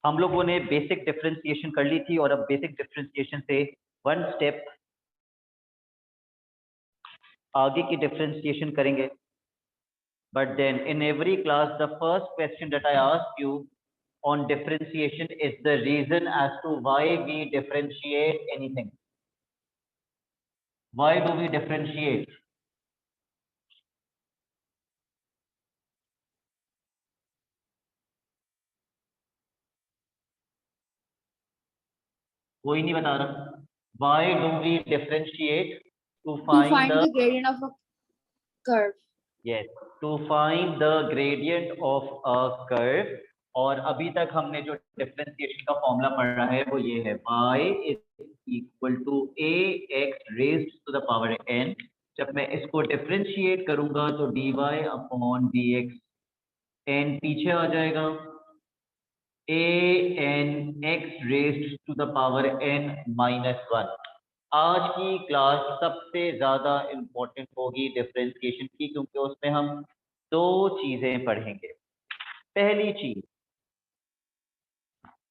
हम लोगों ने बेसिक डिफरेंशिएशन कर ली थी और अब बेसिक डिफरेंशिएशन से वन स्टेप आगे की डिफरेंशिएशन करेंगे. But then in every class, the first question that I ask you on differentiation is the reason as to why we differentiate anything. Why do we differentiate? कोई नहीं बता रहा. Why do we differentiate? To To find find the gradient of a curve. yes, to find the gradient of a curve. और अभी तक हमने जो differentiation का फॉर्मूला पढ़ा है वो ये है, y is equal to ax raised to the power n. जब मैं इसको डिफरेंशिएट करूंगा तो dy अपॉन dx n पीछे आ जाएगा, an x raised to the power n minus 1. आज की क्लास सबसे ज्यादा इंपॉर्टेंट होगी डिफरेंशिएशन की, क्योंकि उसमें हम दो चीजें पढ़ेंगे. पहली चीज,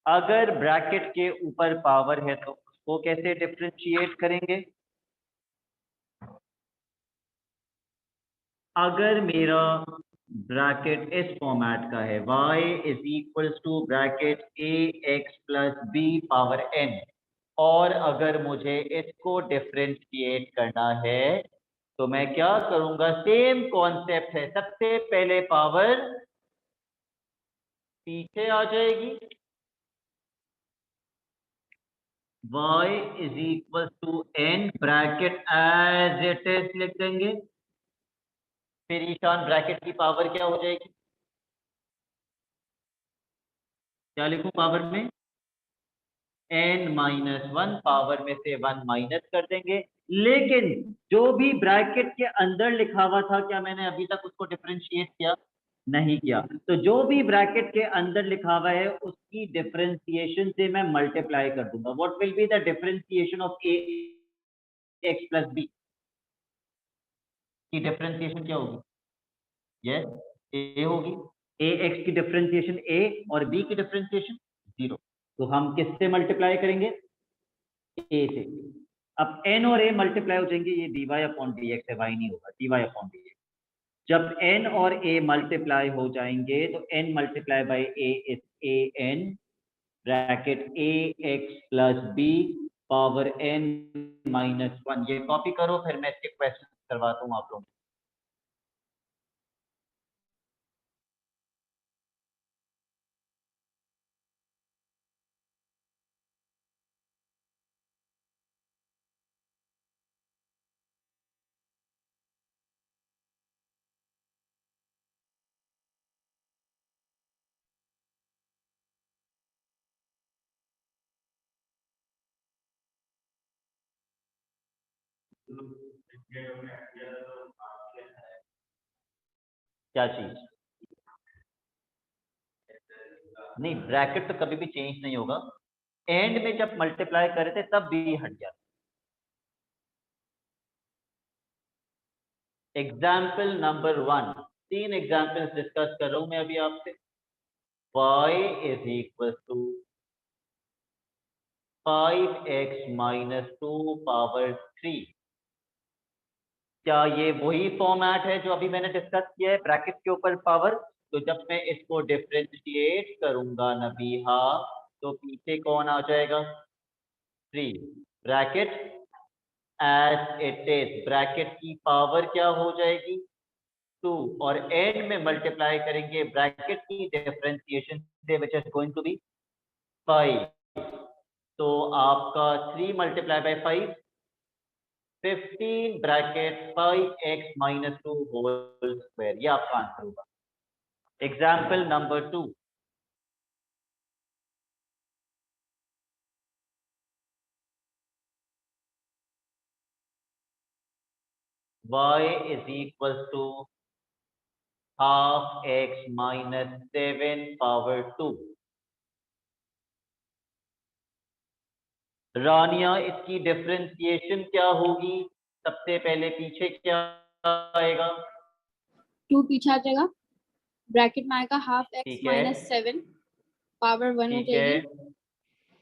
अगर ब्रैकेट के ऊपर पावर है तो उसको कैसे डिफरेंशिएट करेंगे. अगर मेरा ब्रैकेट इस फॉर्मेट का है, y is equals to bracket ax plus b power n, और अगर मुझे इसको डिफरेंशिएट करना है तो मैं क्या करूंगा, सेम कॉन्सेप्ट है, सबसे पहले पावर पीछे आ जाएगी, y is equal to n bracket as it is लिख देंगे. फिर ईशान ब्रैकेट की पावर क्या हो जाएगी, क्या लिखूं पावर में, n माइनस 1, पावर में से 1 माइनस कर देंगे. लेकिन जो भी ब्रैकेट के अंदर लिखा हुआ था, क्या मैंने अभी तक उसको डिफरेंशिएट किया, नहीं किया. तो जो भी ब्रैकेट के अंदर लिखा हुआ है उसकी डिफरेंशिएशन से मैं मल्टीप्लाई कर दूंगा. What will be the differentiation of a x plus b की डिफरेंशिएशन क्या होगी, यस a होगी. a x की डिफरेंशिएशन a और b की डिफरेंशिएशन 0. तो हम किससे मल्टीप्लाई करेंगे, a से. अब n और a मल्टीप्लाई हो जाएंगे, ये dy अपॉन dx है, y नहीं होगा, dy अपॉन dx. जब n और a मल्टीप्लाई हो जाएंगे तो n multiply by a is an bracket ax plus b power n minus 1. ये कॉपी करो, फिर मैं इसके क्वेश्चन करवाता हूँ आप लोगों को. क्या चीज, नहीं ब्रैकेट तो कभी भी चेंज नहीं होगा, एंड में जब मल्टीप्लाई करे थे तब भी हट गया. एग्जाम्पल नंबर 1, 3 एग्जाम्पल्स डिस्कस कर रहा हूं मैं अभी आपसे. y is equal to 5x minus 2 power 3. क्या ये वही फॉर्मेट है जो अभी मैंने डिस्कस किया है, ब्रैकेट के ऊपर पावर. तो जब मैं इसको डिफरेंशिएट करूंगा नबीहा, तो पीछे कौन आ जाएगा, 3 bracket as it is. Bracket की पावर क्या हो जाएगी, 2, और एंड में मल्टीप्लाई करेंगे ब्रैकेट की डिफरेंशिएशन से, which is going to be 5. तो आपका 3 multiply by 5 15 bracket 5x minus 2 whole square. ये आपका आंसर होगा. Example number 2, y is equal to half x minus 7 power 2. रानिया, इसकी डिफरेंशिएशन क्या होगी, सबसे पहले पीछे क्या आएगा, 2 पीछे आ जाएगा, ब्रैकेट में आएगा हाफ एक्स ठीक है, माइनस 7 पावर 1 हो ठीक है, जाएगी,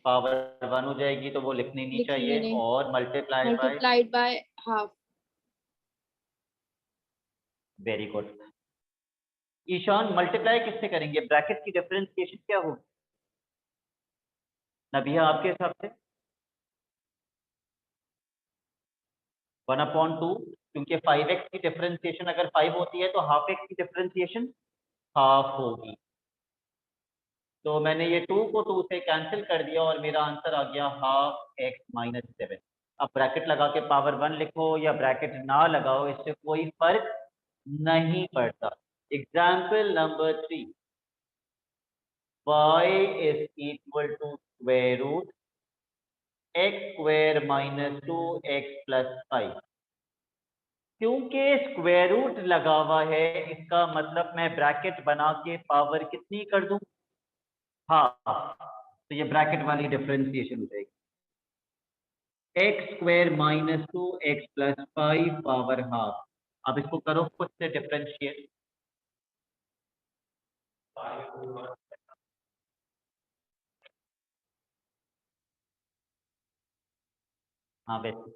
पावर 1 हो जाएगी तो वो लिखनी नहीं लिखेंगे चाहिए, नहीं, और multiply by, multiplied by half. Very good. Ishan multiply किससे करेंगे, ब्रैकेट की डिफरेंशिएशन क्या होगी नबिया आपके हिसाब से? 1/2, क्योंकि 5x की डिफरेंशिएशन अगर 5 होती है तो हाफ एक्स की डिफरेंशिएशन हाफ होगी। तो मैंने ये 2 को 2 से कैंसिल कर दिया और मेरा आंसर आ गया हाफ एक्स माइनस 7। अब ब्रैकेट लगा के पावर 1 लिखो या ब्रैकेट ना लगाओ, इससे कोई फर्क नहीं पड़ता। Example number 3, y is equal to square root x square minus 2x plus 5। क्योंकि स्क्वायर रूट लगा हुआ है, इसका मतलब मैं ब्रैकेट बना के पावर कितनी कर दूं, हाँ, तो ये ब्रैकेट वाली डिफरेंशिएशन हो जाएगी, x square minus 2x plus 5 power half. अब इसको करो खुद से डिफरेंशिएट। हाँ वैसे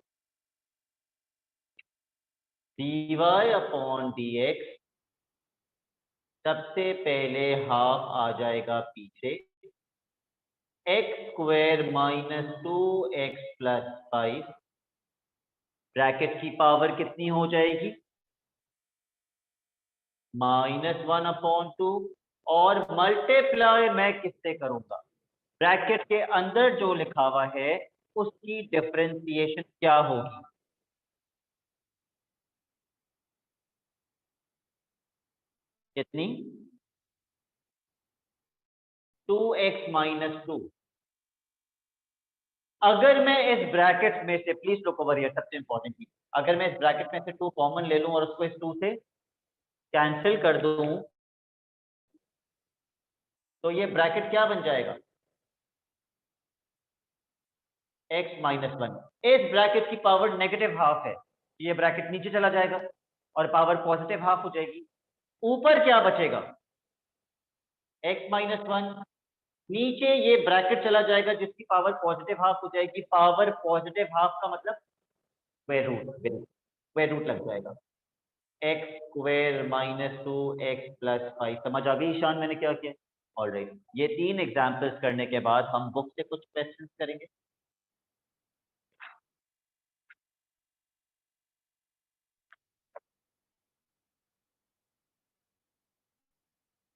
dy अपॉन dx, सबसे पहले हाफ आ जाएगा पीछे, x square minus 2x plus 5, bracket की पावर कितनी हो जाएगी, -1/2, और मल्टीप्लाई मैं किससे करूंगा, ब्रैकेट के अंदर जो लिखा हुआ है उसकी डिफरेंशिएशन क्या होगी, कितनी, 2x माइनस 2। अगर मैं इस ब्रैकेट में से, प्लीज लुक ओवर हियर, सबसे इंपॉर्टेंट चीज, अगर मैं इस ब्रैकेट में से 2 कॉमन ले लूं और उसको इस 2 से कैंसिल कर दूं, तो ये ब्रैकेट क्या बन जाएगा, x माइनस 1। इस ब्रैकेट की पावर नेगेटिव हाफ है, ये ब्रैकेट नीचे चला जाएगा और पावर पॉजिटिव हाफ हो जाएगी। ऊपर क्या बचेगा, x माइनस 1, नीचे ये ब्रैकेट चला जाएगा जिसकी पावर पॉजिटिव हाफ हो जाएगी। पावर पॉजिटिव हाफ का मतलब स्क्वायर रूट लग जाएगा, x square minus 2x plus 5। समझ आ गई ईशान मैंने क्या किया? ऑलराइट, ये 3 एग्जांपल्स करने के बाद हम बुक से कुछ क्वेश्चंस करेंगे।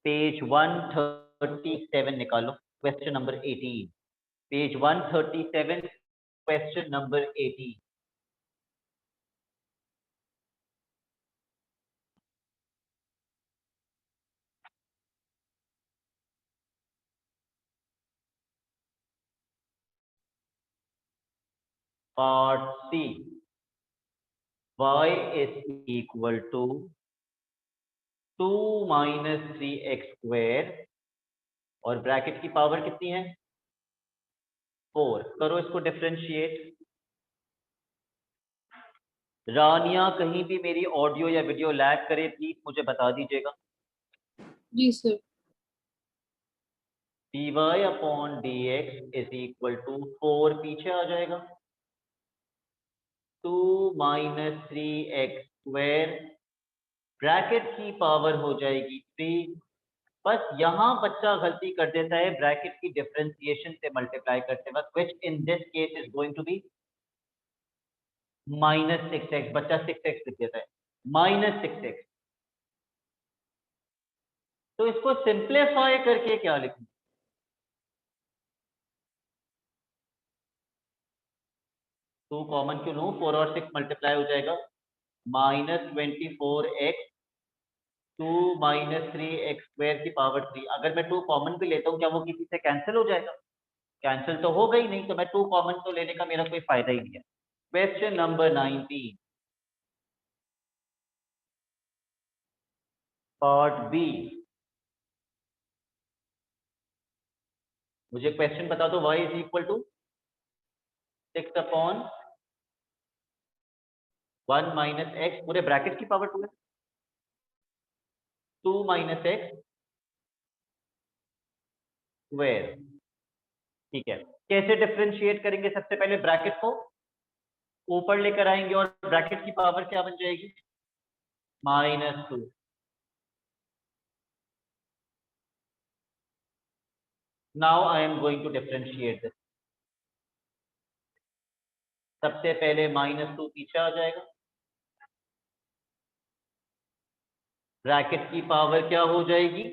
पेज 137 निकालो, question number 18, page 137, question number 18। Part C, y is equal to 2 minus 3x square, और ब्रैकेट की पावर कितनी है, 4। करो इसको डिफरेंशिएट। रानिया कहीं भी मेरी ऑडियो या वीडियो लैग करे प्लीज मुझे बता दीजिएगा। जी sir. dy upon dx is equal to 4 पीछे आ जाएगा, 2 माइनस 3x स्क्वायर, ब्रैकेट की पावर हो जाएगी 3। बस यहाँ बच्चा गलती कर देता है ब्रैकेट की डिफरेंशिएशन से मल्टीप्लाई करते वक्त, which in this case is going to be -6x। बच्चा 6x लिख देता है, -6x। तो इसको सिंप्लीफाई करके क्या लिखूं, टू कॉमन क्यों लूं, 4 और 6 मल्टीप्लाई हो जाएगा, -24x 2 माइनस 3x स्क्वायर की पावर 3। अगर मैं 2 कॉमन भी लेता हूँ क्या वो किसी से कैंसिल हो जाएगा, कैंसिल तो होगा ही नहीं, तो मैं 2 कॉमन तो लेने का मेरा कोई फायदा ही नहीं है। Question number 19, part B. मुझे क्वेश्चन बता दो, y is equal to 6 upon 1 minus x, पूरे ब्रैकेट की पावर 2 है, 2 माइनस एक्स स्क्वायर। ठीक है, कैसे डिफरेंशिएट करेंगे? सबसे पहले ब्रैकेट को ऊपर लेकर आएंगे और ब्रैकेट की पावर क्या बन जाएगी? -2। Now I am going to differentiate this. सबसे पहले -2 पीछे आ जाएगा, ब्रैकेट की पावर क्या हो जाएगी?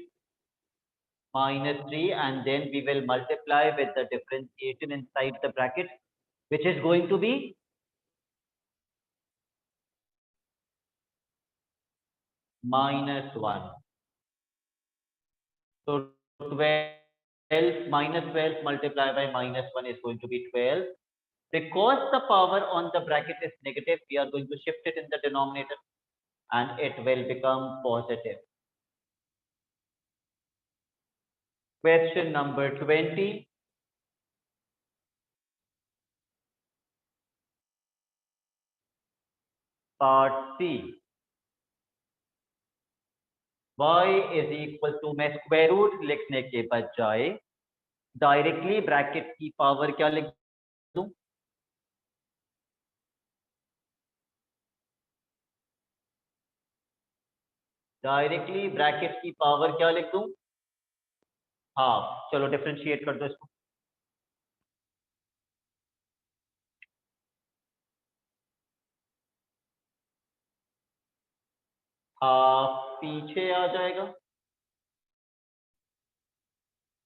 -3, and then we will multiply with the differentiation inside the bracket, which is going to be -1. So 12 -12 multiplied by -1 is going to be 12. Because the power on the bracket is negative, we are going to shift it in the denominator and it will become positive. Question number 20. Part C. Y is equal to, मैं square root लिखने के बजाय directly bracket की power क्या लिख दूं? Directly bracket की power क्या लिख दूं? हाफ। चलो डिफरेंशिएट कर दो इसको। हाफ पीछे आ जाएगा,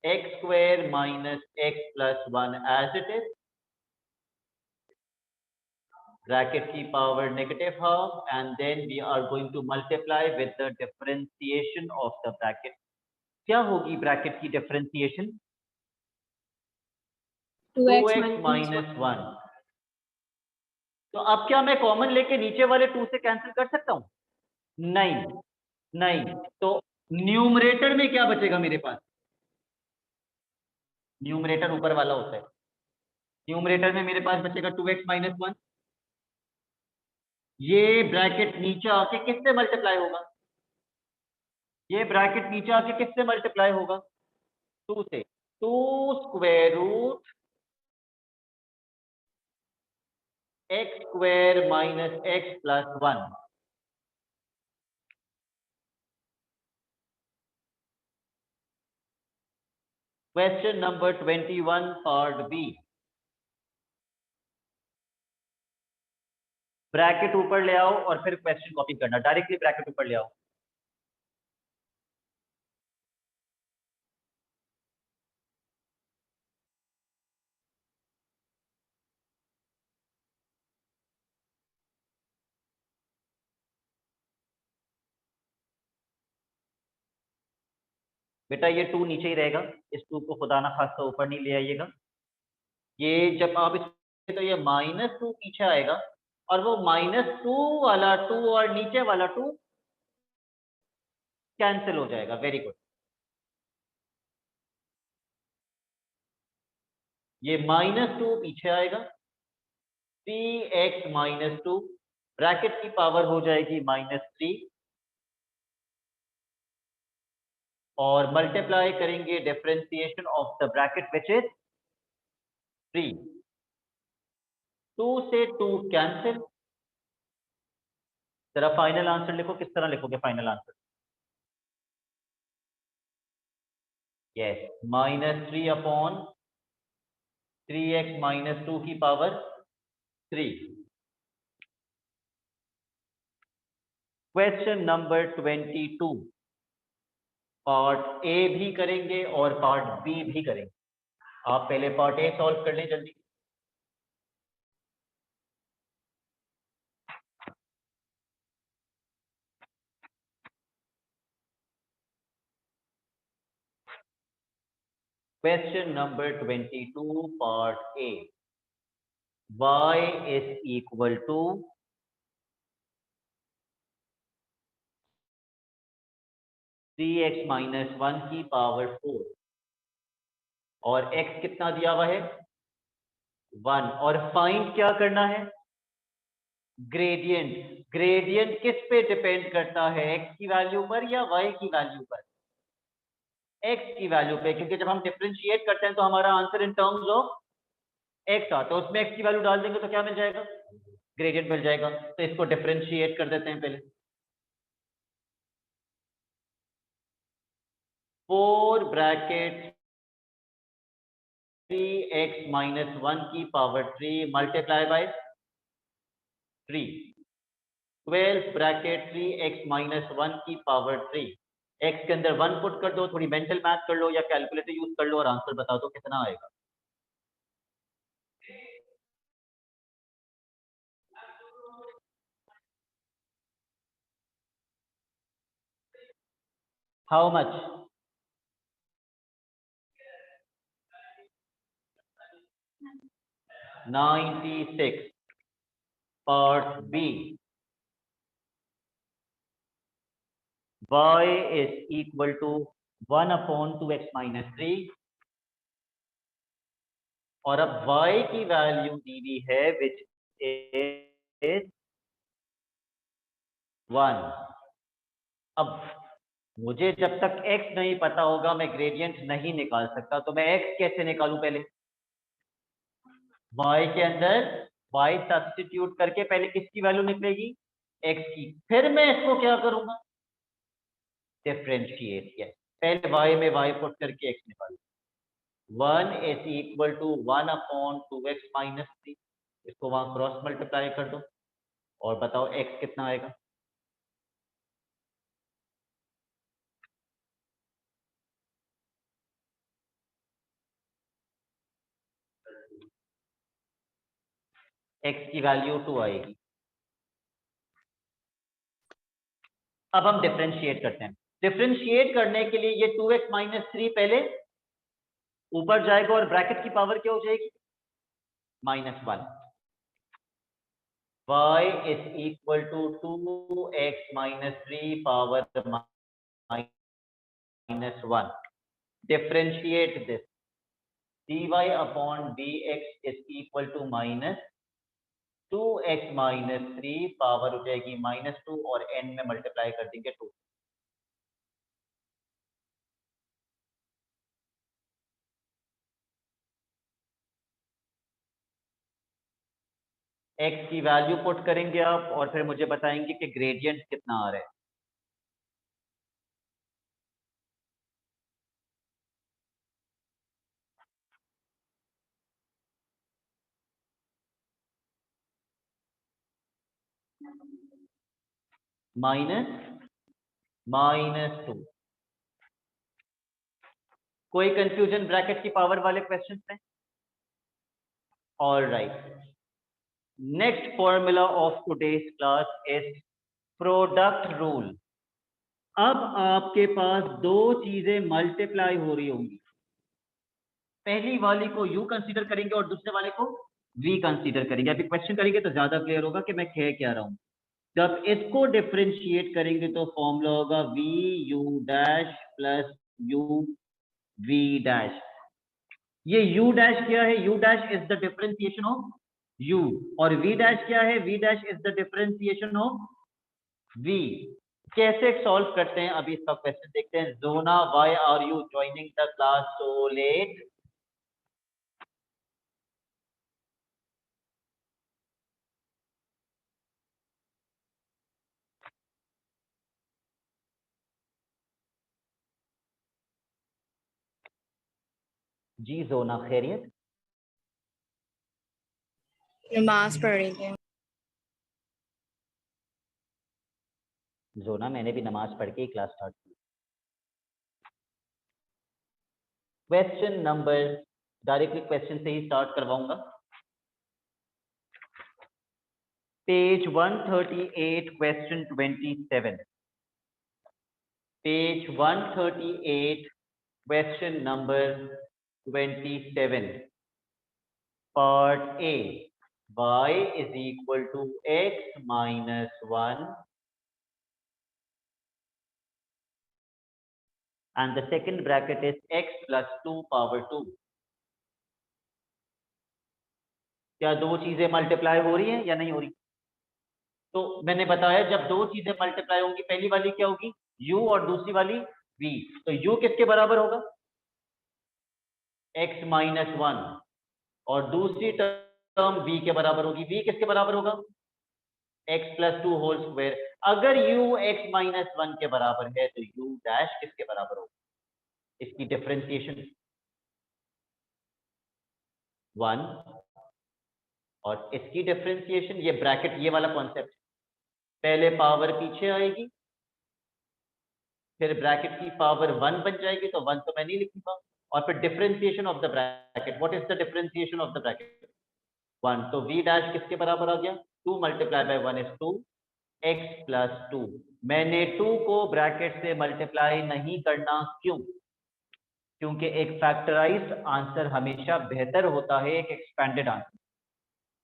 x square minus x plus 1 as it is, bracket की power negative half, and then we are going to multiply with the differentiation of the bracket. क्या होगी ब्रैकेट की डिफरेंशिएशन? 2x minus 1. तो अब क्या मैं कॉमन लेके नीचे वाले 2 से कैंसिल कर सकता हूं? नहीं, नहीं। तो न्यूमरेटर में क्या बचेगा मेरे पास? न्यूमरेटर ऊपर वाला होता है, न्यूमरेटर में मेरे पास बचेगा 2x minus 1। ये ब्रैकेट नीचे आके किससे मल्टीप्लाई होगा? ये ब्रैकेट नीचे आके किससे मल्टीप्लाई होगा? 2 से। 2 square root x square minus x plus 1। Question number 21 part B. Bracket ऊपर ले आओ और फिर क्वेश्चन कॉपी करना, डायरेक्टली ब्रैकेट ऊपर ले आओ। बेटा ये 2 नीचे ही रहेगा, इस 2 को खुदा ना खास्ता ऊपर नहीं ले आइएगा। ये जब आप इस तो ये -2 पीछे आएगा और वो -2 वाला 2 और नीचे वाला 2 कैंसिल हो जाएगा। Very good. ये -2 पीछे आएगा, 3x minus 2, ब्रैकेट की पावर हो जाएगी -3 और मल्टीप्लाई करेंगे differentiation of the bracket which is 3। 2 से 2 कैंसिल। जरा फाइनल आंसर लिखो, किस तरह लिखोगे final answer? Yes, -3 upon 3x minus 2 की power 3। Question number 22 part A भी करेंगे और पार्ट बी भी करेंगे। आप पहले पार्ट ए सॉल्व कर लें जल्दी। Question number 22 part A. Y is equal to 3x minus 1 की पावर 4 और x कितना दिया हुआ है? 1। और फाइंड क्या करना है? ग्रेडियंट। ग्रेडियंट किस पे डिपेंड करता है, x की वैल्यू पर या y की वैल्यू पर? x की वैल्यू पे, क्योंकि जब हम डिफरेंशिएट करते हैं तो हमारा answer in terms of x आता है, तो उसमें x की वैल्यू डाल देंगे तो क्या मिल जाएगा, ग्रेडियंट मिल जाएगा। तो इसको डिफरेंशिएट कर देते हैं पहले। 4 ब्रैकेट 3x माइनस 1 की power 3 multiply bye 3, 12 bracket 3x minus 1 की पावर 3, x के अंदर 1 पुट कर दो, थोड़ी मेंटल मैथ कर लो या कैलकुलेटर यूज कर लो और आंसर बता दो कितना आएगा। How much? 96। Part B, y is equal to 1 upon 2x minus 3, और अब y की वैल्यू दी हुई है विच इज 1। अब मुझे जब तक x नहीं पता होगा मैं ग्रेडियंट नहीं निकाल सकता, तो मैं x कैसे निकालूं? पहले y के अंदर y सब्स्टिट्यूट करके पहले किसकी वैल्यू निकलेगी, x की, फिर मैं इसको क्या करूंगा, डिफरेंशिएट किया, पहले y में y पुट करके x निकालू। 1 is equal to 1 upon 2x minus 3, इसको वहां क्रॉस मल्टीप्लाई कर दो और बताओ x कितना आएगा। x की वैल्यू 2 आएगी। अब हम डिफरेंशिएट करते हैं। डिफरेंशिएट करने के लिए ये 2x माइनस 3 पहले ऊपर जाएगा और ब्रैकेट की पावर क्या हो जाएगी, -1। y is equal to 2x minus 3 power -1. Differentiate this. dy upon dx is equal to minus 2x minus 3 power हो जाएगी -2 और n में मल्टीप्लाई कर देंगे 2। x की वैल्यू पुट करेंगे आप और फिर मुझे बताएंगे कि ग्रेडियंट कितना आ रहा है। -2। कोई कंफ्यूजन ब्रैकेट की पावर वाले क्वेश्चन में? All right, next formula of today's class is product rule. अब आपके पास दो चीजें मल्टीप्लाई हो रही होंगी, पहली वाली को u कंसीडर करेंगे और दूसरे वाले को v कंसीडर करेंगे। अभी क्वेश्चन करेंगे तो ज्यादा क्लियर होगा कि मैं कह क्या रहा हूं। जब इसको डिफरेंशिएट करेंगे तो फॉर्मूला होगा v u dash plus u v dash. ये u डैश क्या है, u dash is the differentiation of u, और v डैश क्या है, v dash is the differentiation of v। कैसे सॉल्व करते हैं अभी इसका क्वेश्चन देखते हैं। Jona, why are you joining the class so late? जी जोना, खैरियत? नमाज पढ़ रही थी। जोना, मैंने भी नमाज पढ़ के ही क्लास स्टार्ट की। क्वेश्चन नंबर, डायरेक्टली क्वेश्चन से ही स्टार्ट करवाऊंगा। Page 138 question 27। Page 138 question number 27, part A, y is equal to x minus 1 and the second bracket is x plus 2 power 2। क्या दो चीजें मल्टीप्लाई हो रही हैं या नहीं हो रही? तो मैंने बताया जब दो चीजें मल्टीप्लाई होंगी, पहली वाली क्या होगी u और दूसरी वाली v, तो u किसके बराबर होगा? x माइनस 1, और दूसरी टर्म v के बराबर होगी। v किसके बराबर होगा? x plus 2 whole square. अगर u x माइनस 1 के बराबर है तो u डैश किसके बराबर होगा? इसकी डिफरेंशिएशन 1, और इसकी डिफरेंशिएशन, ये ब्रैकेट ये वाला कॉन्सेप्ट, पहले पावर पीछे आएगी, फिर ब्रैकेट की पावर 1 बन जाएगी, तो 1 तो मैं नहीं लिखूंगा, और फिर differentiation of the bracket. What is the differentiation of the bracket? 1, तो v डैश किसके बराबर आ गया? 2 multiply by 1 is 2, x plus 2। मैंने 2 को ब्रैकेट से मल्टीप्लाई नहीं करना, क्यों? क्योंकि एक फैक्टराइज्ड आंसर हमेशा बेहतर होता है एक एक्सपेंडेड आंसर।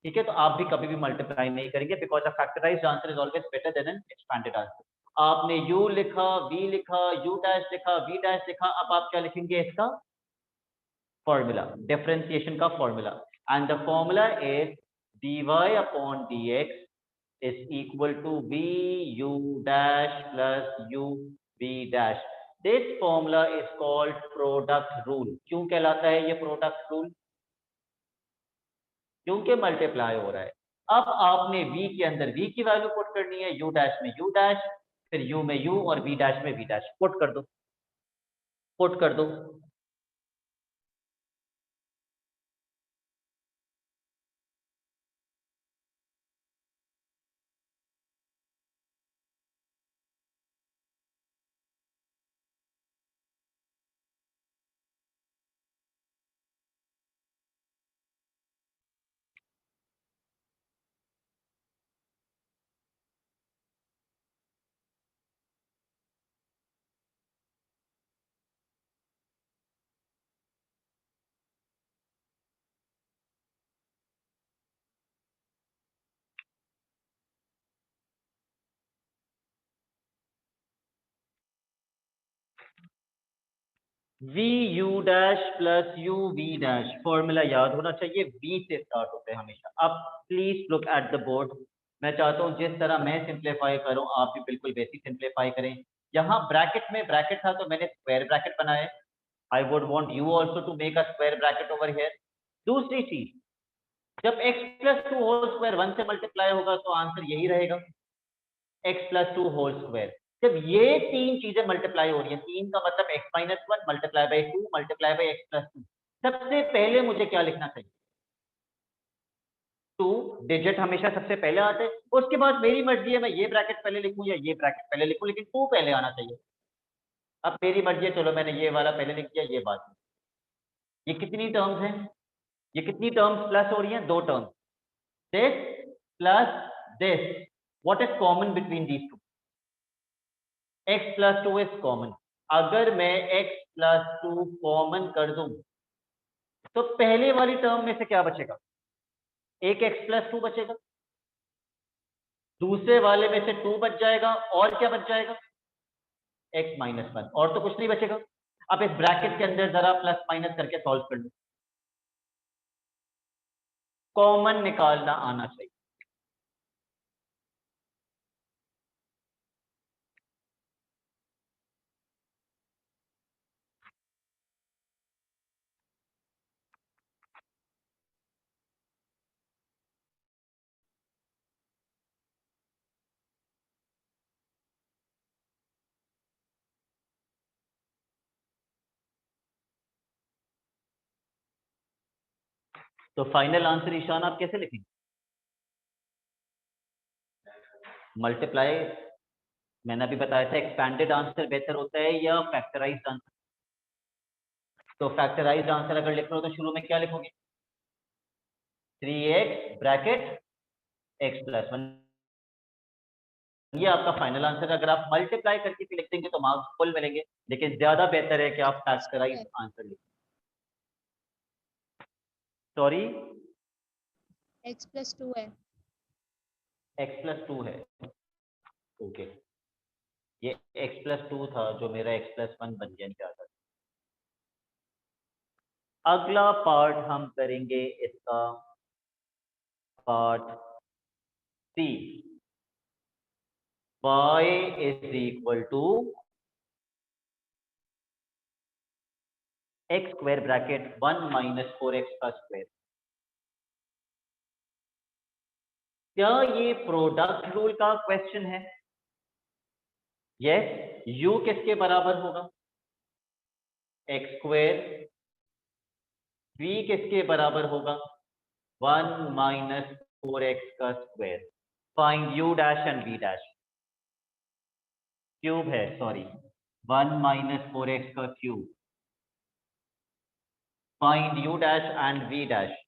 ठीक है, तो आप भी कभी भी मल्टीप्लाई नहीं करेंगे, because a factorized answer is always better than an expanded answer. आपने u लिखा, v लिखा, u डैश लिखा, v डैश लिखा, अब आप क्या लिखेंगे? इसका फॉर्मूला, डिफरेंशिएशन का formula, and the formula is dy upon dx is equal to v u dash plus u v dash. This formula is called product rule. क्यों कहलाता है ये प्रोडक्ट रूल? क्योंकि मल्टीप्लाई हो रहा है। अब आपने v के अंदर v की वैल्यू पुट करनी है, u डैश में u डैश, फिर u में u और v डैश में v डैश पुट कर दो, पुट कर दो। v u dash plus u v dash, formula याद होना चाहिए, v से स्टार्ट होते हैं हमेशा। अब please look at the board. मैं चाहता हूं जिस तरह मैं सिंप्लीफाई करूं आप भी बिल्कुल वैसी सिंप्लीफाई करें। यहाँ ब्रैकेट में ब्रैकेट था तो मैंने स्क्वायर ब्रैकेट बनाया। I would want you also to make a square bracket over here. दूसरी चीज, जब x प्लस 2 होल स्क्वायर 1 से मल्टीप्लाई होगा तो आंसर यही रहेगा, x प्लस 2 होल स्क्वायर। जब ये तीन चीजें मल्टीप्लाई हो रही है, तीन का मतलब x minus 1 multiply by 2 multiply by x plus 2, सबसे पहले मुझे क्या लिखना चाहिए? 2 डिजिट हमेशा सबसे पहले आते हैं। उसके बाद मेरी मर्जी है मैं ये ब्रैकेट पहले लिखूं या ये ब्रैकेट पहले लिखूं, लेकिन 2 पहले आना चाहिए। अब मेरी मर्जी है, चलो मैंने ये वाला पहले लिख दिया, ये बात नहीं। ये कितनी टर्म्स हैं? ये कितनी टर्म्स प्लस हो रही हैं? 2 terms, this plus this. What is common between these two? x plus 2 is common. अगर मैं x प्लस 2 कॉमन कर दूं तो पहले वाली टर्म में से क्या बचेगा? एक x प्लस 2 बचेगा, दूसरे वाले में से 2 बच जाएगा, और क्या बच जाएगा? x माइनस 1, और तो कुछ नहीं बचेगा। अब इस ब्रैकेट के अंदर जरा प्लस माइनस करके सॉल्व कर लो, कॉमन निकालना आना चाहिए। तो फाइनल आंसर ईशान आप कैसे लिखेंगे? मल्टीप्लाई, मैंने अभी बताया था एक्सपैंडेड आंसर बेहतर होता है या फैक्टराइज्ड आंसर? तो फैक्टराइज्ड आंसर अगर लिख रहे हो तो शुरू में क्या लिखोगे? 3x ब्रैकेट x प्लस 1, ये आपका फाइनल आंसर। अगर आप मल्टीप्लाई करके भी लिख देंगे तो मार्क्स फुल मिलेंगे, लेकिन ज्यादा बेहतर है कि आप फैक्टराइज्ड आंसर लिखें। सॉरी, X plus 2 है। x प्लस 2 है, ओके। ये x प्लस 2 था जो मेरा x प्लस 1 बन गया, क्या था? अगला पार्ट हम करेंगे इसका, part C. y is equal to x square bracket 1 minus 4x का स्क्वायर। क्या ये प्रोडक्ट रूल का क्वेश्चन है? यस। u किसके बराबर होगा? X square. v किसके बराबर होगा? 1 माइनस 4x का square. Find u dash and v dash. Cube है, सॉरी, 1 माइनस 4x का cube. Find u dash and v dash.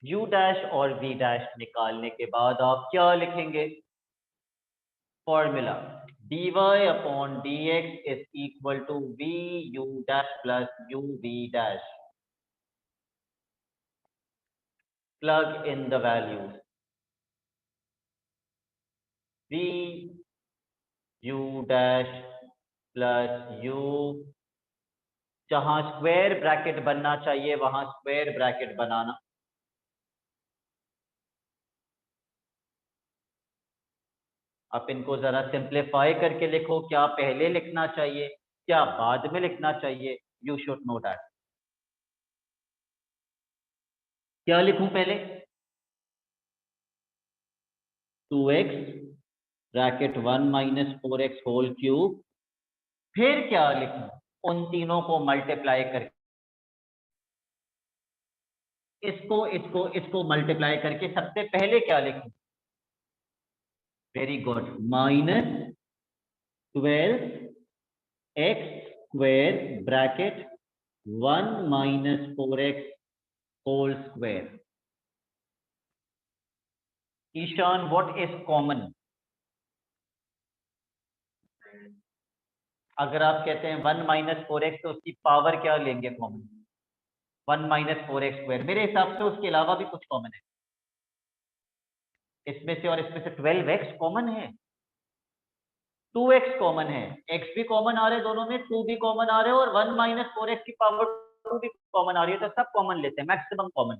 u dash और v डैश निकालने के बाद आप क्या लिखेंगे? Formula dy upon dx is equal to v u dash plus u v dash. Plug in the values. v u dash plus u, जहां square bracket बनना चाहिए वहां स्क्वायर ब्रैकेट बनाना। आप इनको जरा सिंप्लीफाई करके लिखो। क्या पहले लिखना चाहिए, क्या बाद में लिखना चाहिए? You should know that. क्या लिखूं पहले? 2x bracket 1 minus 4x whole cube. फिर क्या लिखूं? उन तीनों को मल्टीप्लाई करके, इसको मल्टीप्लाई करके सबसे पहले क्या लिखूं? Very good, minus 12x square bracket 1 minus 4x whole square. Ishan, what is common? अगर आप कहते हैं 1 माइनस 4x तो उसकी पावर क्या लेंगे कॉमन? 1 minus 4x square. मेरे हिसाब से उसके अलावा भी कुछ कॉमन है इसमें से, और इसमें से 12x कॉमन है, 2x कॉमन है, x भी कॉमन आ रहे हैं दोनों में, 2 भी कॉमन आ रहे हैं, और 1 माइनस 4x की पावर 2 भी कॉमन आ रही है, तो सब कॉमन लेते हैं, maximum common.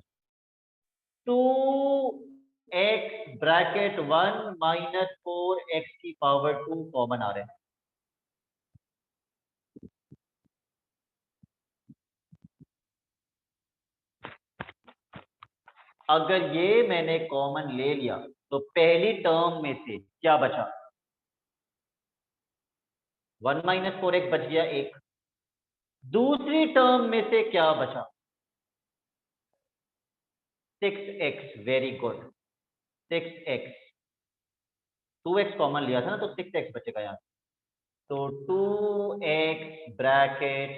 2x bracket 1 minus 4x की पावर 2 कॉमन आ रहे हैं। अगर ये मैंने कॉमन ले लिया तो पहली टर्म में से क्या बचा? 1 माइनस 4x बच गया एक। दूसरी टर्म में से क्या बचा? 6x। Very good, 6x। 2x common लिया था ना, तो 6x बचेगा यहाँ। तो 2x ब्रैकेट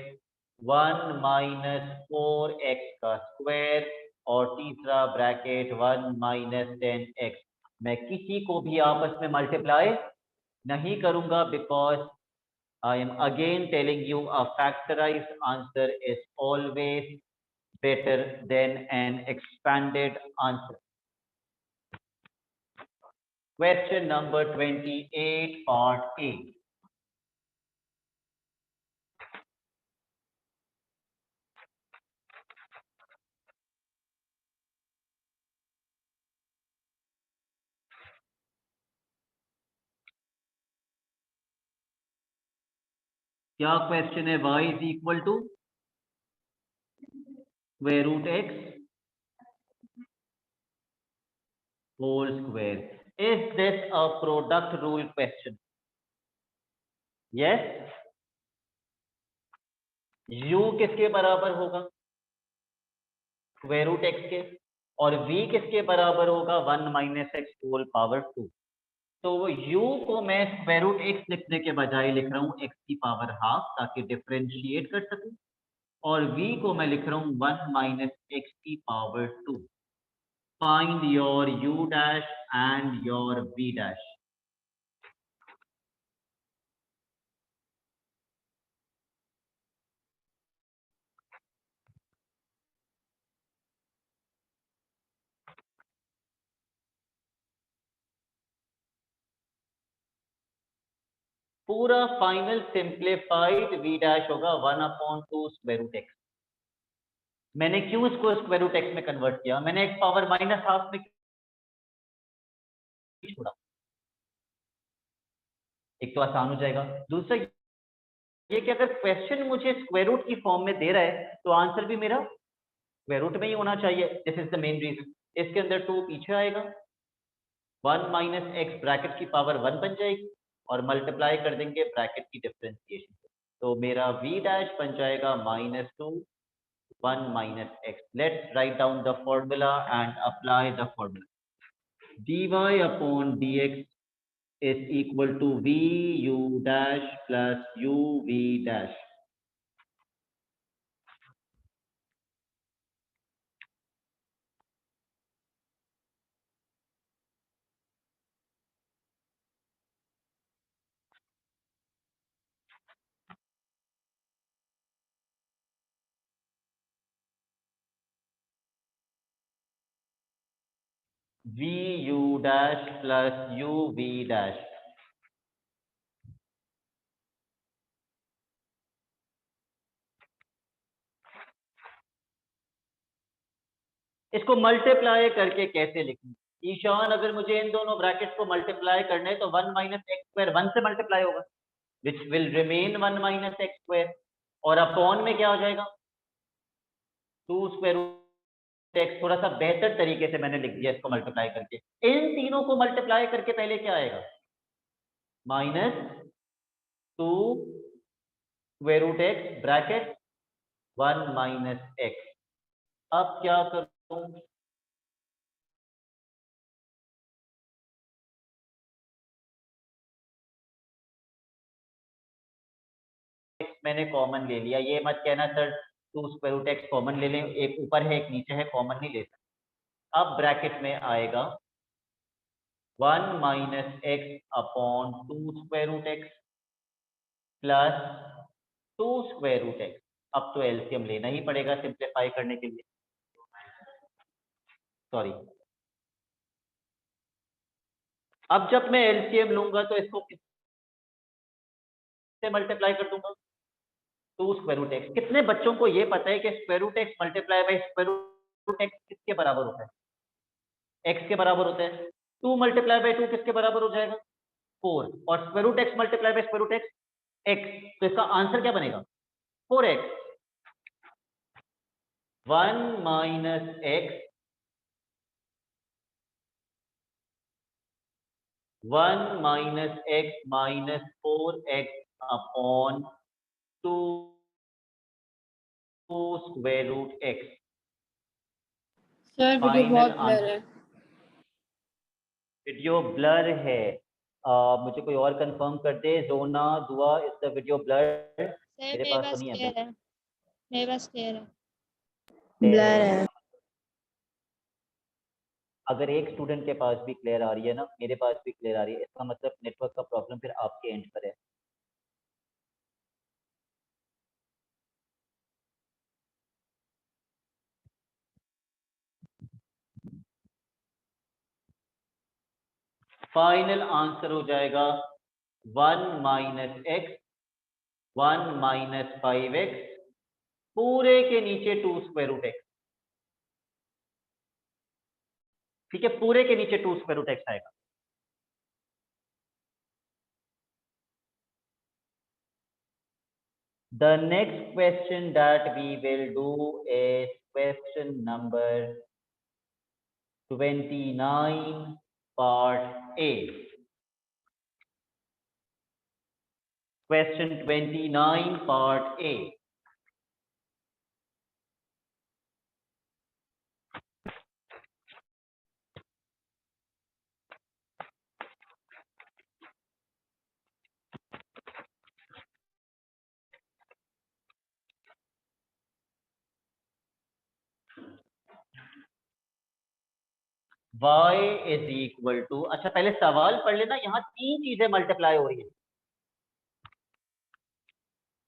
1 माइनस 4x का स्क्वायर, और तीसरा ब्रैकेट 1 माइनस 10x। मैं किसी को भी आपस में मल्टीप्लाई नहीं करूंगा, because I am again telling you a factorized answer is always better than an expanded answer. Question number 28, part A. क्या क्वेश्चन है? y is equal to square root x whole square. Is this a product rule question? Yes. u किसके बराबर होगा? Square root x के। और v किसके बराबर होगा? 1 माइनस एक्स होल पावर 2। तो u को मैं स्क्वायर रूट x लिखने के बजाय लिख रहा हूँ x की पावर हाफ, ताकि डिफरेंशिएट कर सकूं। और v को मैं लिख रहा हूँ 1 माइनस एक्स की power 2। Find your u dash and your v dash. पूरा फाइनल सिंप्लीफाइड v डैश होगा 1/2 स्क्वायर रूट एक्स। मैंने क्यों इसको स्क्वायर रूट एक्स में कन्वर्ट किया? मैंने एक पावर -12 में छोड़ा, एक तो आसान हो जाएगा। दूसरा ये कि अगर क्वेश्चन मुझे स्क्वायर रूट की फॉर्म में दे रहा है तो आंसर भी मेरा स्क्वायर रूट में ही होना चाहिए। This is the main reason. इसके अंदर 2 पीछे आएगा, 1 - x ब्रैकेट की पावर 1 बन जाएगी और मल्टीप्लाई कर देंगे ब्रैकेट की डिफरेंशिएशन से, तो मेरा v डैश बन जाएगा -2 1 - x। Let's write down the formula and apply the formula. dy/dx is equal to vu dash plus uv dash। vu dash plus uv dash। इसको मल्टीप्लाई करके कैसे लिखूं? ईशान, अगर मुझे इन दोनों ब्रैकेट को मल्टीप्लाई करना है तो 1 - x स्क्वायर 1 से मल्टीप्लाई होगा, which will remain 1 - x square, और अपॉन में क्या हो जाएगा 2 स्क्वायर रूट x। थोड़ा सा बेहतर तरीके से मैंने लिख दिया इसको मल्टीप्लाई करके। इन तीनों को मल्टीप्लाई करके पहले क्या आएगा? -2 square root x bracket 1 - x। अब क्या करूं? मैंने कॉमन ले लिया, ये मत कहना sir 2 square root x common ले लें, एक ऊपर है एक नीचे है, कॉमन नहीं ले सकते। अब ब्रैकेट में आएगा 1 - x upon 2 square root x plus 2 square root x। अब तो एलसीएम लेना ही पड़ेगा सिंप्लीफाई करने के लिए, सॉरी। अब जब मैं एलसीएम लूंगा तो इसको किससे मल्टीप्लाई कर दूंगा? 2 स्क्वायर रूट x। कितने बच्चों को ये पता है कि square root x multiply by square root x किसके बराबर होता है? x के बराबर होता है। 2 × 2 किसके बराबर हो जाएगा? 4। और square root x multiply by square root x x, तो इसका आंसर क्या बनेगा? 4x। 1 - x 1 - x minus 4x upon 2 square root x। Sir video final बहुत ब्लर आंसर। है। वीडियो ब्लर है? मुझे कोई और कंफर्म कर दे। Jona, Dua, is the video blur? Sir मेरे मेरे पास तो पास नहीं है क्लियर है, मेरे पास क्लियर है। ब्लर ब्लर है। अगर एक स्टूडेंट के पास भी क्लियर आ रही है ना, मेरे पास भी क्लियर आ रही है, इसका मतलब नेटवर्क का प्रॉब्लम फिर आपके एंड पर है। फाइनल आंसर हो जाएगा 1 - x 1 - 5x पूरे के नीचे 2 स्क्वायर रूट x। ठीक है, पूरे के नीचे 2 स्क्वायर रूट x आएगा। The next question that we will do is question number 29 part A। Question 29 part A। y is equal to, अच्छा पहले सवाल पढ़ लेना। यहां 3 चीजें मल्टीप्लाई हो रही है।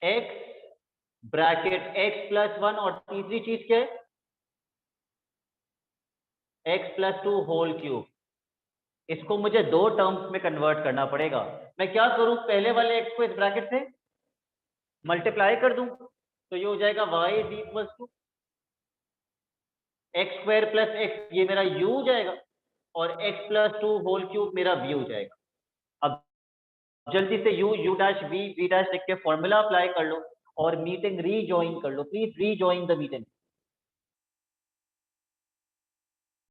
x ब्रैकेट x + 1 और तीसरी चीज क्या है? x + 2 whole cube. इसको मुझे दो टर्म्स में कन्वर्ट करना पड़ेगा। मैं क्या करूं, पहले वाले x को इस ब्रैकेट से मल्टीप्लाई कर दूं, तो ये हो जाएगा y is equal to x square plus x, ये मेरा u हो जाएगा, और x प्लस 2 होल क्यूब मेरा v हो जाएगा। अब जल्दी से u डैश v डैश लिख के फॉर्मूला अप्लाई कर लो और मीटिंग रीजॉइन कर लो। Please rejoin the meeting.